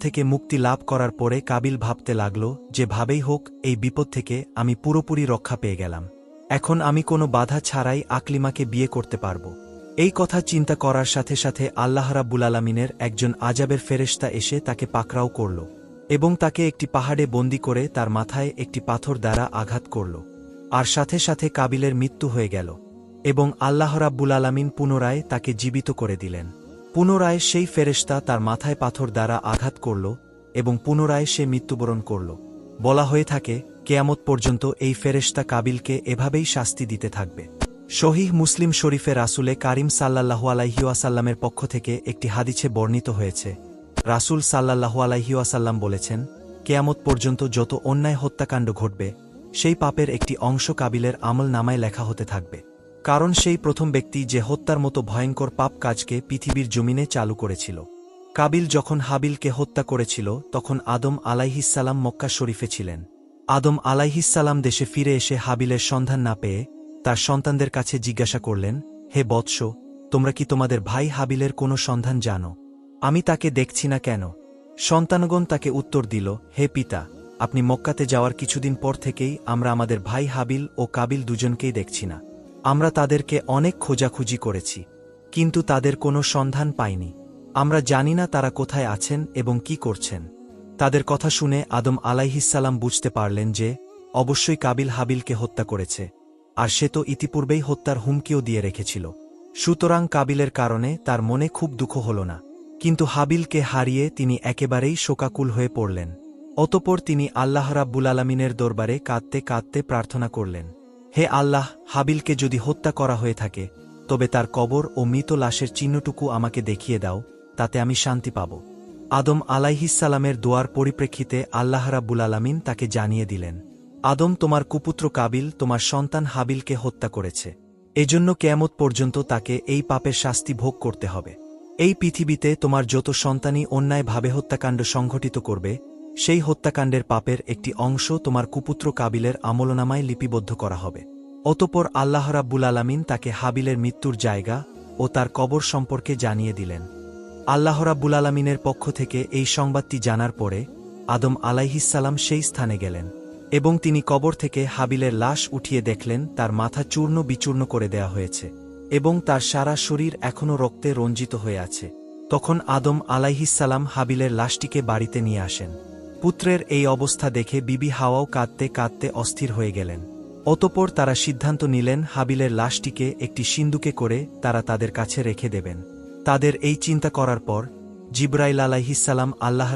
থেকে মুক্তি লাভ করার পরে কাবিল ভাবতে লাগল, যে ভাবেই হোক এই বিপদ থেকে আমি পুরোপুরি রক্ষা পেয়ে গেলাম। এখন আমি কোনো বাধা ছাড়াই আকলিমাকে বিয়ে করতে পারব। এই কথা চিন্তা করার সাথে সাথে আল্লাহ রাব্বুল আলামিনের একজন আজাবের ফেরেশতা এসে তাকে পাকড়াও করল এবং তাকে একটি পাহাড়ে বন্দী করে তার মাথায় একটি পাথর দ্বারা আঘাত করল। আর সাথে সাথে কাবিলের মৃত্যু হয়ে গেল এবং আল্লাহ রাব্বুল আলামিন পুনরায় তাকে জীবিত করে দিলেন। পুনরায় সেই ফেরেশতা তার মাথায় পাথর দ্বারা আঘাত করল এবং পুনরায় সে মৃত্যুবরণ করল। বলা হয়ে থাকে, কেয়ামত পর্যন্ত এই ফেরেশতা কাবিলকে এভাবেই শাস্তি দিতে থাকবে। সহিহ মুসলিম শরীফে রাসূলে কারীম সাল্লাল্লাহু আলাইহি ওয়াসাল্লামের পক্ষ থেকে একটি হাদিসে বর্ণিত হয়েছে, রাসূল সাল্লাল্লাহু আলাইহি ওয়াসাল্লাম বলেছেন, কেয়ামত পর্যন্ত যত অন্যায় হত্যাকাণ্ড ঘটবে সেই পাপের একটি অংশ কাবিলের আমল নামায় লেখা হতে থাকবে। কারণ সেই প্রথম ব্যক্তি যে হত্যার মতো ভয়ঙ্কর পাপ কাজকে পৃথিবীর জমিনে চালু করেছিল। কাবিল যখন হাবিলকে হত্যা করেছিল তখন আদম আলাইহিসসালাম মক্কা শরীফে ছিলেন। আদম আলাইহিসসালাম দেশে ফিরে এসে হাবিলের সন্ধান না পেয়ে তার সন্তানদের কাছে জিজ্ঞাসা করলেন, হে বৎস, তোমরা কি তোমাদের ভাই হাবিলের কোনো সন্ধান জানো? আমি তাকে দেখছি না কেন? সন্তানগণ তাকে উত্তর দিল, হে পিতা, আপনি মক্কাতে যাওয়ার কিছুদিন পর থেকেই আমরা আমাদের ভাই হাবিল ও কাবিল দুজনকেই দেখছি না। আমরা তাদেরকে অনেক খোঁজাখুঁজি করেছি, কিন্তু তাদের কোনো সন্ধান পাইনি। আমরা জানি না তারা কোথায় আছেন এবং কি করছেন। তাদের কথা শুনে আদম আলাইহিসসালাম বুঝতে পারলেন যে অবশ্যই কাবিল হাবিলকে হত্যা করেছে, আর সে তো ইতিপূর্বেই হত্যার হুমকিও দিয়ে রেখেছিল। সুতরাং কাবিলের কারণে তার মনে খুব দুঃখ হল না, কিন্তু হাবিলকে হারিয়ে তিনি একেবারেই শোকাকুল হয়ে পড়লেন। অতঃপর তিনি আল্লাহ রাব্বুল আলামিনের দরবারে কাঁদতে কাঁদতে প্রার্থনা করলেন, হে আল্লাহ, হাবিলকে যদি হত্যা করা হয়ে থাকে তবে তার কবর ও মৃত লাশের চিহ্নটুকু আমাকে দেখিয়ে দাও, তাতে আমি শান্তি পাব। আদম আলাইহিসসালামের দোয়ার পরিপ্রেক্ষিতে আল্লাহ রাব্বুল আলামিন তাকে জানিয়ে দিলেন, আদম, তোমার কুপুত্র কাবিল তোমার সন্তান হাবিলকে হত্যা করেছে। এজন্য কিয়ামত পর্যন্ত তাকে এই পাপের শাস্তি ভোগ করতে হবে। এই পৃথিবীতে তোমার যত সন্তানই অন্যায়ভাবে হত্যাকাণ্ড সংঘটিত করবে সেই হত্যাকাণ্ডের পাপের একটি অংশ তোমার কুপুত্র কাবিলের আমলনামায় লিপিবদ্ধ করা হবে। অতঃপর আল্লাহ রাব্বুল আলামিন তাকে হাবিলের মৃত্যুর জায়গা ও তার কবর সম্পর্কে জানিয়ে দিলেন। আল্লাহ রাব্বুল আলামিনের পক্ষ থেকে এই সংবাদটি জানার পরে আদম আলাইহিসসালাম সেই স্থানে গেলেন এবং তিনি কবর থেকে হাবিলের লাশ উঠিয়ে দেখলেন তার মাথা চূর্ণ বিচূর্ণ করে দেয়া হয়েছে এবং তার সারা শরীর এখনও রক্তে রঞ্জিত হয়ে আছে। তখন আদম আলাইহিসসালাম হাবিলের লাশটিকে বাড়িতে নিয়ে আসেন। পুত্রের এই অবস্থা দেখে বিবি হাওয়াও কাঁদতে কাঁদতে অস্থির হয়ে গেলেন। অতঃপর তারা সিদ্ধান্ত নিলেন হাবিলের লাশটিকে একটি সিন্দুকে করে তারা তাদের কাছে রেখে দেবেন। তাদের এই চিন্তা করার পর জিবরাইল আলাইহিসসালাম আল্লাহ